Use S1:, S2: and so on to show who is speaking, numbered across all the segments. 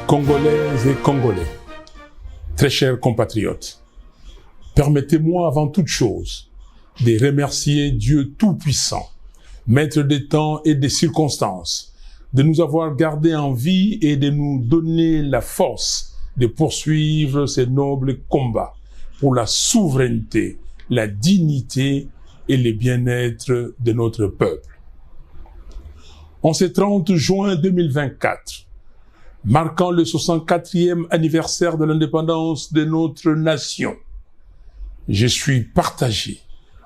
S1: Congolaises et Congolais, très chers compatriotes, permettez-moi avant toute chose de remercier Dieu Tout-Puissant, Maître des temps et des circonstances, de nous avoir gardés en vie et de nous donner la force de poursuivre ces nobles combats pour la souveraineté, la dignité et le bien-être de notre peuple. En ce 30 juin 2024, marquant le 64e anniversaire de l'indépendance de notre nation, je suis partagé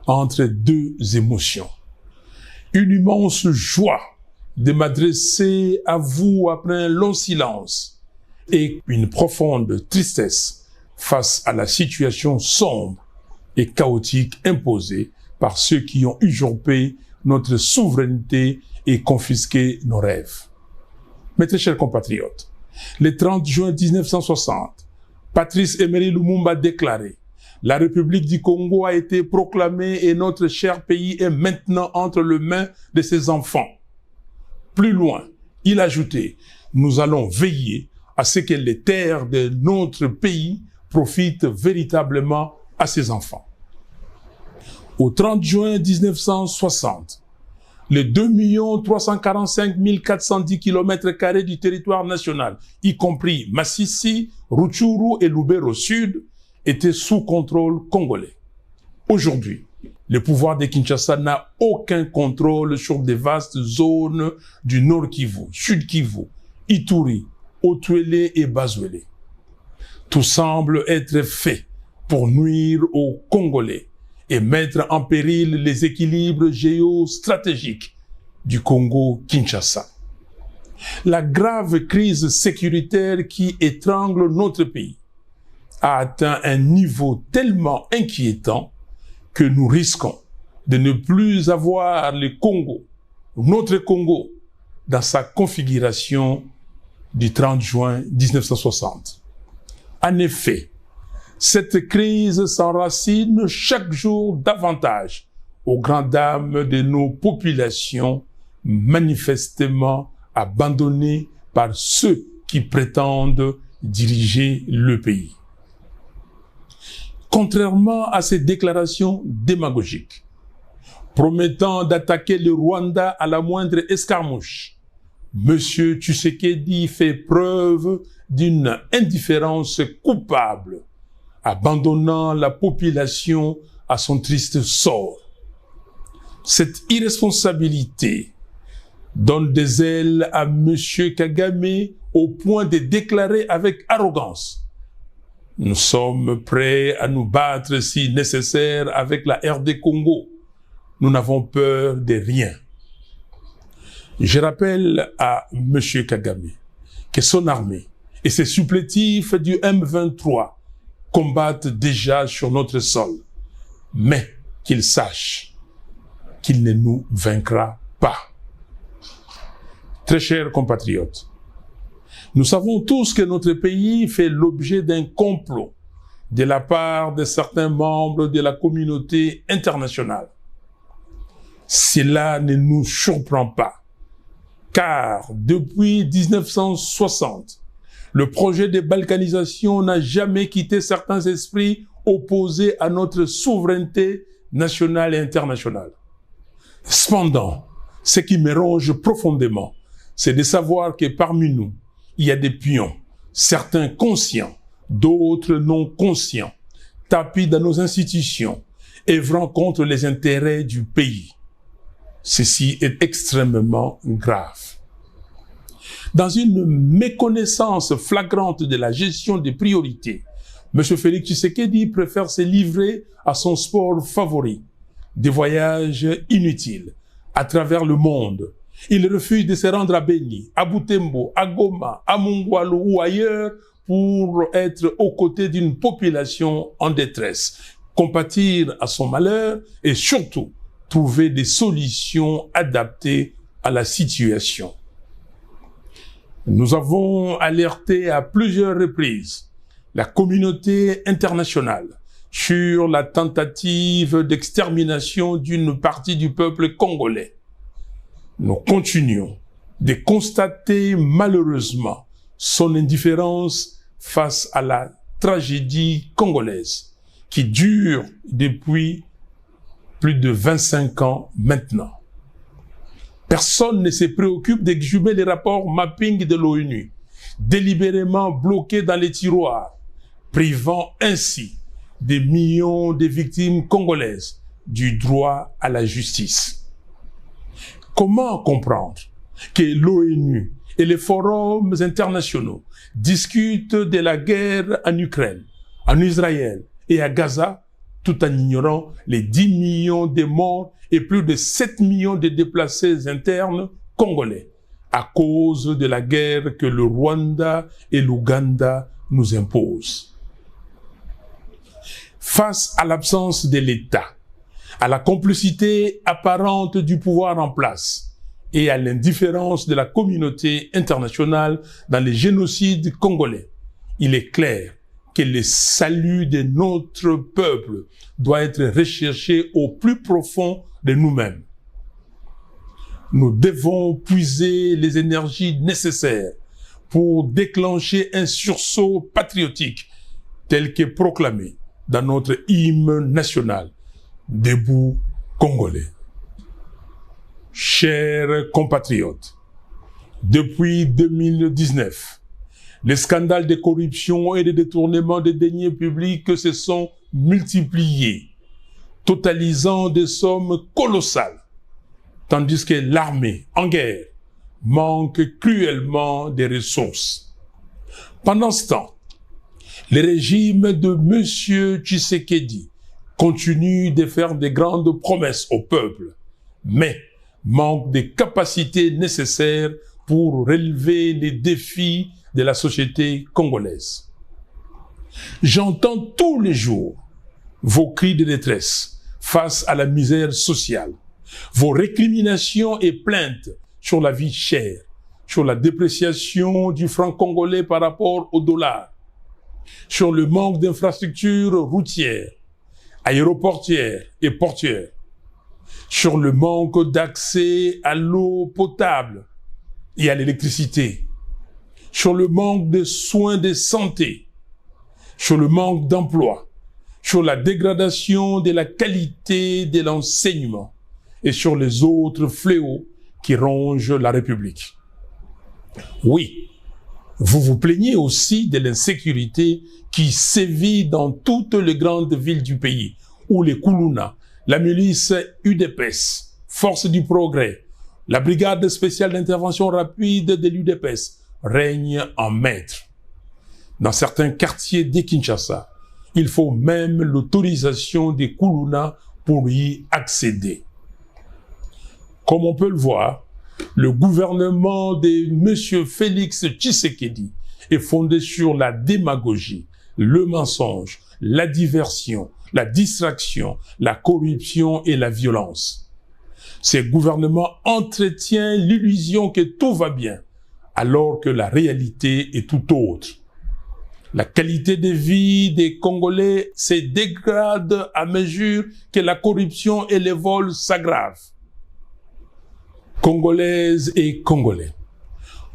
S1: entre deux émotions. Une immense joie de m'adresser à vous après un long silence et une profonde tristesse face à la situation sombre et chaotique imposée par ceux qui ont usurpé notre souveraineté et confisqué nos rêves. Mes très chers compatriotes, le 30 juin 1960, Patrice Emery Lumumba déclarait « La République du Congo a été proclamée et notre cher pays est maintenant entre les mains de ses enfants. » Plus loin, il ajoutait « Nous allons veiller à ce que les terres de notre pays profitent véritablement à ses enfants. » Au 30 juin 1960, les 2 345 410 km² du territoire national, y compris Massissi, Rutshuru et Lubero Sud, étaient sous contrôle congolais. Aujourd'hui, le pouvoir de Kinshasa n'a aucun contrôle sur des vastes zones du Nord Kivu, Sud Kivu, Ituri, Otuele et Bazuele. Tout semble être fait pour nuire aux Congolais et mettre en péril les équilibres géostratégiques du Congo-Kinshasa. La grave crise sécuritaire qui étrangle notre pays a atteint un niveau tellement inquiétant que nous risquons de ne plus avoir le Congo, notre Congo, dans sa configuration du 30 juin 1960. En effet, cette crise s'enracine chaque jour davantage aux grandes dames de nos populations manifestement abandonnées par ceux qui prétendent diriger le pays. Contrairement à ces déclarations démagogiques, promettant d'attaquer le Rwanda à la moindre escarmouche, M. Tshisekedi fait preuve d'une indifférence coupable, abandonnant la population à son triste sort. Cette irresponsabilité donne des ailes à M. Kagame au point de déclarer avec arrogance « Nous sommes prêts à nous battre si nécessaire avec la RD Congo. Nous n'avons peur de rien. » Je rappelle à M. Kagame que son armée et ses supplétifs du M23 combattent déjà sur notre sol, mais qu'il sache qu'il ne nous vaincra pas. Très chers compatriotes, nous savons tous que notre pays fait l'objet d'un complot de la part de certains membres de la communauté internationale. Cela ne nous surprend pas, car depuis 1960, le projet de balkanisation n'a jamais quitté certains esprits opposés à notre souveraineté nationale et internationale. Cependant, ce qui me ronge profondément, c'est de savoir que parmi nous, il y a des pions, certains conscients, d'autres non conscients, tapis dans nos institutions, œuvrant contre les intérêts du pays. Ceci est extrêmement grave. Dans une méconnaissance flagrante de la gestion des priorités, M. Félix Tshisekedi préfère se livrer à son sport favori, des voyages inutiles à travers le monde. Il refuse de se rendre à Beni, à Butembo, à Goma, à Mungwalu ou ailleurs pour être aux côtés d'une population en détresse, compatir à son malheur et surtout trouver des solutions adaptées à la situation. Nous avons alerté à plusieurs reprises la communauté internationale sur la tentative d'extermination d'une partie du peuple congolais. Nous continuons de constater malheureusement son indifférence face à la tragédie congolaise qui dure depuis plus de 25 ans maintenant. Personne ne se préoccupe d'exhumer les rapports mapping de l'ONU, délibérément bloqués dans les tiroirs, privant ainsi des millions de victimes congolaises du droit à la justice. Comment comprendre que l'ONU et les forums internationaux discutent de la guerre en Ukraine, en Israël et à Gaza, tout en ignorant les 10 millions de morts et plus de 7 millions de déplacés internes congolais à cause de la guerre que le Rwanda et l'Ouganda nous imposent. Face à l'absence de l'État, à la complicité apparente du pouvoir en place et à l'indifférence de la communauté internationale dans les génocides congolais, il est clair que le salut de notre peuple doit être recherché au plus profond de nous-mêmes. Nous devons puiser les énergies nécessaires pour déclencher un sursaut patriotique tel que proclamé dans notre hymne national, Debout Congolais. Chers compatriotes, depuis 2019, les scandales de corruption et de détournement des deniers publics se sont multipliés, totalisant des sommes colossales, tandis que l'armée, en guerre, manque cruellement de ressources. Pendant ce temps, le régime de M. Tshisekedi continue de faire de grandes promesses au peuple, mais manque des capacités nécessaires pour relever les défis de la société congolaise. J'entends tous les jours vos cris de détresse face à la misère sociale, vos récriminations et plaintes sur la vie chère, sur la dépréciation du franc congolais par rapport au dollar, sur le manque d'infrastructures routières, aéroportières et portuaires, sur le manque d'accès à l'eau potable et à l'électricité, sur le manque de soins de santé, sur le manque d'emploi, sur la dégradation de la qualité de l'enseignement et sur les autres fléaux qui rongent la République. Oui, vous vous plaignez aussi de l'insécurité qui sévit dans toutes les grandes villes du pays, où les Kuluna, la milice UDPS, Force du Progrès, la brigade spéciale d'intervention rapide de l'UDPS règnent en maître. Dans certains quartiers de Kinshasa, il faut même l'autorisation des Kuluna pour y accéder. Comme on peut le voir, le gouvernement de M. Félix Tshisekedi est fondé sur la démagogie, le mensonge, la diversion, la distraction, la corruption et la violence. Ce gouvernement entretient l'illusion que tout va bien, alors que la réalité est tout autre. La qualité de vie des Congolais se dégrade à mesure que la corruption et les vols s'aggravent. Congolaises et Congolais,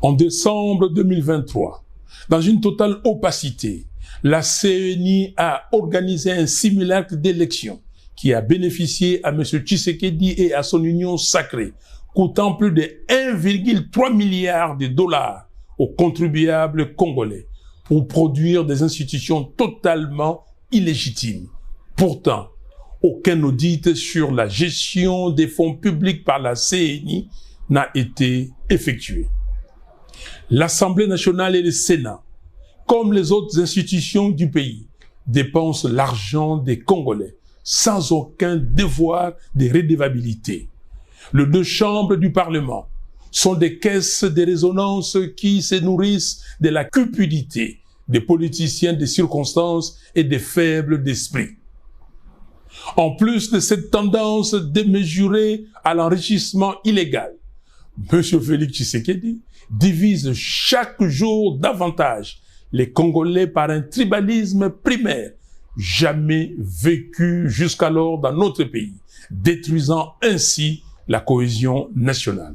S1: en décembre 2023, dans une totale opacité, la CENI a organisé un simulacre d'élection qui a bénéficié à M. Tshisekedi et à son union sacrée, coûtant plus de 1,3 milliard de dollars aux contribuables congolais pour produire des institutions totalement illégitimes. Pourtant, aucun audit sur la gestion des fonds publics par la CENI n'a été effectué. L'Assemblée nationale et le Sénat, comme les autres institutions du pays, dépensent l'argent des Congolais sans aucun devoir de redevabilité. Les deux chambres du Parlement sont des caisses de résonance qui se nourrissent de la cupidité des politiciens de circonstances et des faibles d'esprit. En plus de cette tendance démesurée à l'enrichissement illégal, M. Félix Tshisekedi divise chaque jour davantage les Congolais par un tribalisme primaire jamais vécu jusqu'alors dans notre pays, détruisant ainsi la cohésion nationale.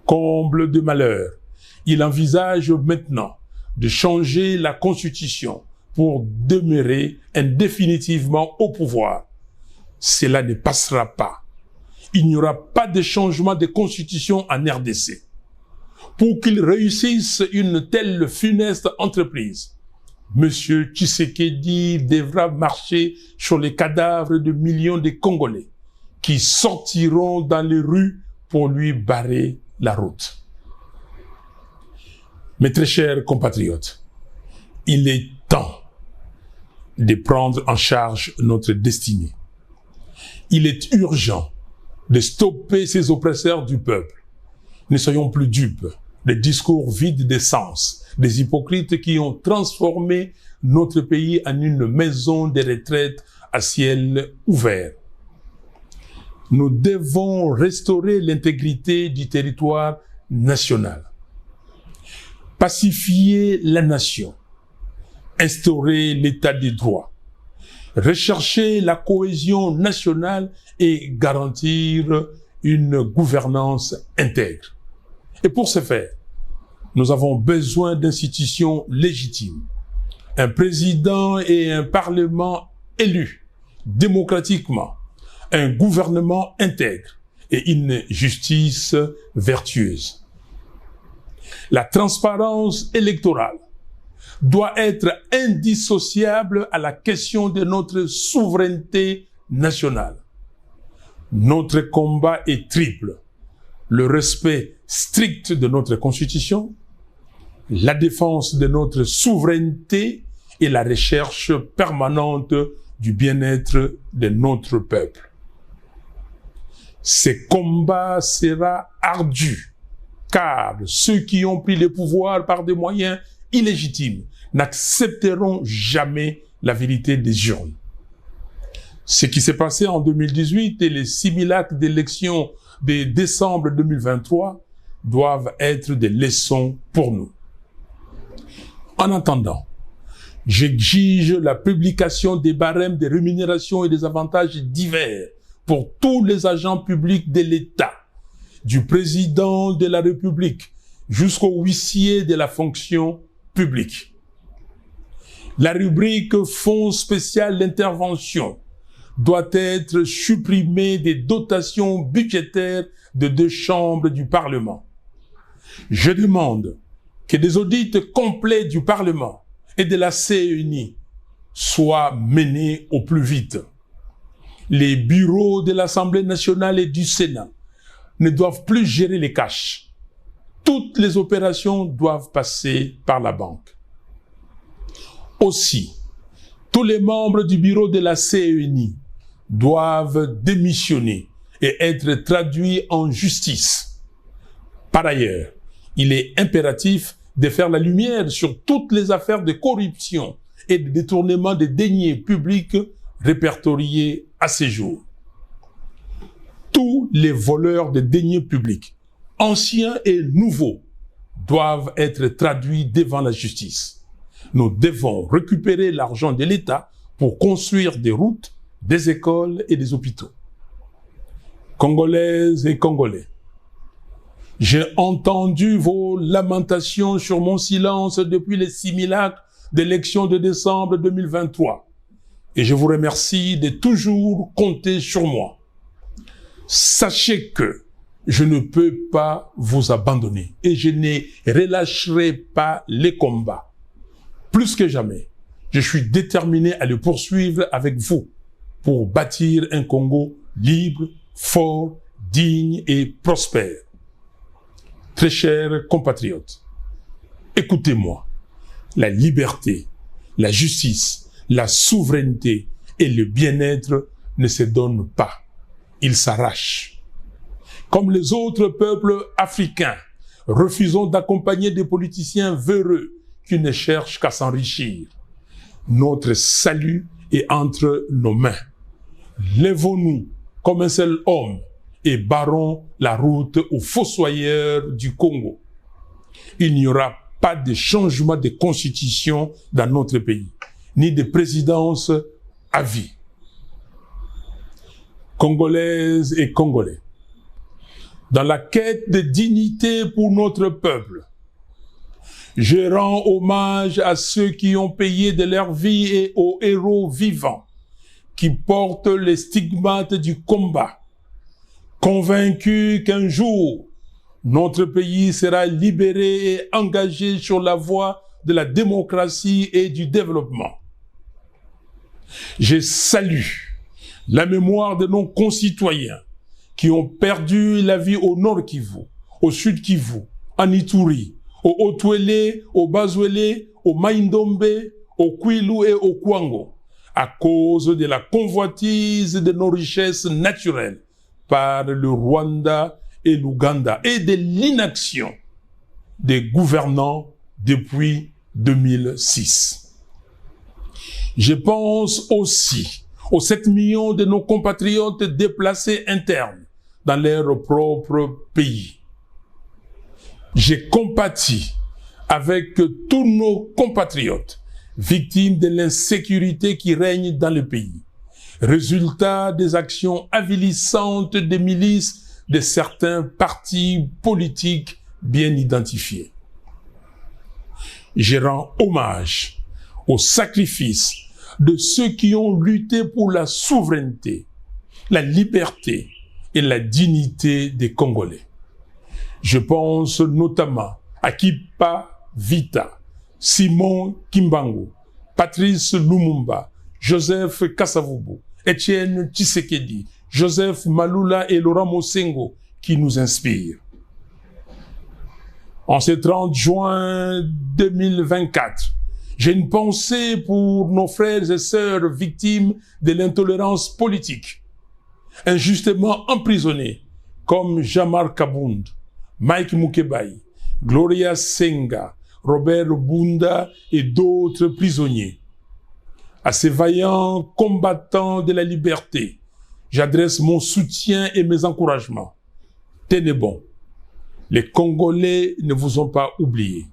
S1: Comble de malheur, il envisage maintenant de changer la Constitution pour demeurer indéfinitivement au pouvoir. Cela ne passera pas. Il n'y aura pas de changement de Constitution en RDC. Pour qu'il réussisse une telle funeste entreprise, M. Tshisekedi devra marcher sur les cadavres de millions de Congolais qui sortiront dans les rues pour lui barrer la route. Mes très chers compatriotes, il est temps de prendre en charge notre destinée. Il est urgent de stopper ces oppresseurs du peuple. Ne soyons plus dupes des discours vides de sens, des hypocrites qui ont transformé notre pays en une maison de retraite à ciel ouvert. Nous devons restaurer l'intégrité du territoire national, pacifier la nation, instaurer l'état de droit, rechercher la cohésion nationale et garantir une gouvernance intègre. Et pour ce faire, nous avons besoin d'institutions légitimes, un président et un parlement élus démocratiquement, un gouvernement intègre et une justice vertueuse. La transparence électorale doit être indissociable à la question de notre souveraineté nationale. Notre combat est triple: le respect strict de notre Constitution, la défense de notre souveraineté et la recherche permanente du bien-être de notre peuple. Ce combat sera ardu, car ceux qui ont pris le pouvoir par des moyens illégitimes n'accepteront jamais la vérité des urnes. Ce qui s'est passé en 2018 et les simulacres d'élections de décembre 2023 doivent être des leçons pour nous. En attendant, j'exige la publication des barèmes de rémunération et des avantages divers pour tous les agents publics de l'État, du président de la République jusqu'au huissier de la fonction publique. La rubrique Fonds spécial d'intervention doit être supprimée des dotations budgétaires de 2 chambres du Parlement. Je demande que des audits complets du Parlement et de la CENI soient menés au plus vite. Les bureaux de l'Assemblée nationale et du Sénat ne doivent plus gérer les cash. Toutes les opérations doivent passer par la banque. Aussi, tous les membres du bureau de la CENI doivent démissionner et être traduits en justice. Par ailleurs, il est impératif de faire la lumière sur toutes les affaires de corruption et de détournement des deniers publics répertoriés à ce jour. Tous les voleurs de deniers publics, anciens et nouveaux, doivent être traduits devant la justice. Nous devons récupérer l'argent de l'État pour construire des routes, des écoles et des hôpitaux. Congolaises et Congolais, j'ai entendu vos lamentations sur mon silence depuis les simulacres d'élections de décembre 2023 et je vous remercie de toujours compter sur moi. Sachez que je ne peux pas vous abandonner et je ne relâcherai pas les combats. Plus que jamais, je suis déterminé à le poursuivre avec vous pour bâtir un Congo libre, fort, digne et prospère. Très chers compatriotes, écoutez-moi. La liberté, la justice, la souveraineté et le bien-être ne se donnent pas. Ils s'arrachent. Comme les autres peuples africains, refusons d'accompagner des politiciens véreux qui ne cherchent qu'à s'enrichir. Notre salut est entre nos mains. Lèvons-nous comme un seul homme et barrons la route aux fossoyeurs du Congo. Il n'y aura pas de changement de constitution dans notre pays, ni de présidence à vie. Congolaises et Congolais, dans la quête de dignité pour notre peuple, Je rends hommage à ceux qui ont payé de leur vie et aux héros vivants qui portent les stigmates du combat, convaincus qu'un jour, notre pays sera libéré et engagé sur la voie de la démocratie et du développement. Je salue la mémoire de nos concitoyens qui ont perdu la vie au Nord Kivu, au Sud Kivu, en Ituri, au Haut-Ouélé, au Bas-Ouélé, au Maïndombe, au Kwilu et au Kwango, à cause de la convoitise de nos richesses naturelles par le Rwanda et l'Ouganda et de l'inaction des gouvernants depuis 2006. Je pense aussi aux 7 millions de nos compatriotes déplacés internes dans leur propre pays. J'ai compati avec tous nos compatriotes victimes de l'insécurité qui règne dans le pays, résultat des actions avilissantes des milices de certains partis politiques bien identifiés. Je rends hommage au sacrifice de ceux qui ont lutté pour la souveraineté, la liberté et la dignité des Congolais. Je pense notamment à Kipa Vita, Simon Kimbangu, Patrice Lumumba, Joseph Kasavubu, Etienne Tshisekedi, Joseph Malula et Laurent Mosengo qui nous inspirent. En ce 30 juin 2024, j'ai une pensée pour nos frères et sœurs victimes de l'intolérance politique, injustement emprisonnés, comme Jamar Kabound, Mike Mukebai, Gloria Senga, Robert Bunda et d'autres prisonniers. À ces vaillants combattants de la liberté, j'adresse mon soutien et mes encouragements. Tenez bon, les Congolais ne vous ont pas oublié.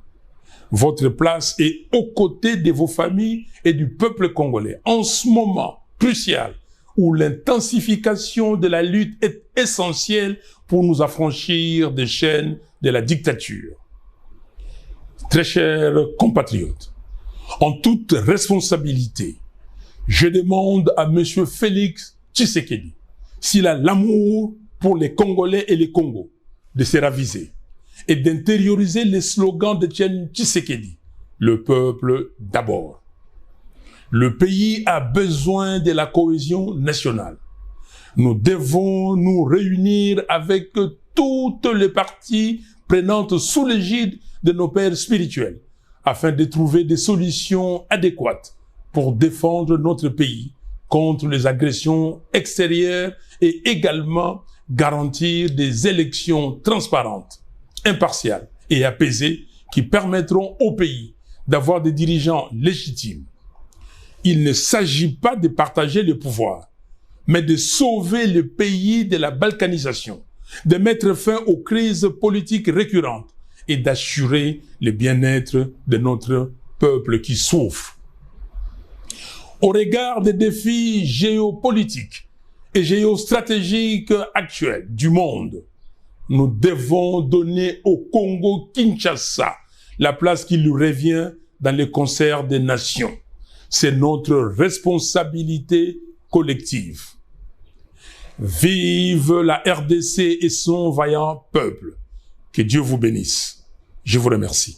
S1: Votre place est aux côtés de vos familles et du peuple congolais. En ce moment crucial où l'intensification de la lutte est essentielle pour nous affranchir des chaînes de la dictature. Très chers compatriotes, en toute responsabilité, je demande à M. Félix Tshisekedi s'il a l'amour pour les Congolais et les Congos de se raviser et d'intérioriser les slogans d'Etienne Tshisekedi, le peuple d'abord. Le pays a besoin de la cohésion nationale. Nous devons nous réunir avec toutes les parties prenantes sous l'égide de nos pères spirituels afin de trouver des solutions adéquates pour défendre notre pays contre les agressions extérieures et également garantir des élections transparentes, impartiales et apaisées qui permettront au pays d'avoir des dirigeants légitimes. Il ne s'agit pas de partager le pouvoir, mais de sauver le pays de la balkanisation, de mettre fin aux crises politiques récurrentes et d'assurer le bien-être de notre peuple qui souffre. Au regard des défis géopolitiques et géostratégiques actuels du monde, nous devons donner au Congo-Kinshasa la place qui lui revient dans le concert des nations. C'est notre responsabilité collective. Vive la RDC et son vaillant peuple. Que Dieu vous bénisse. Je vous remercie.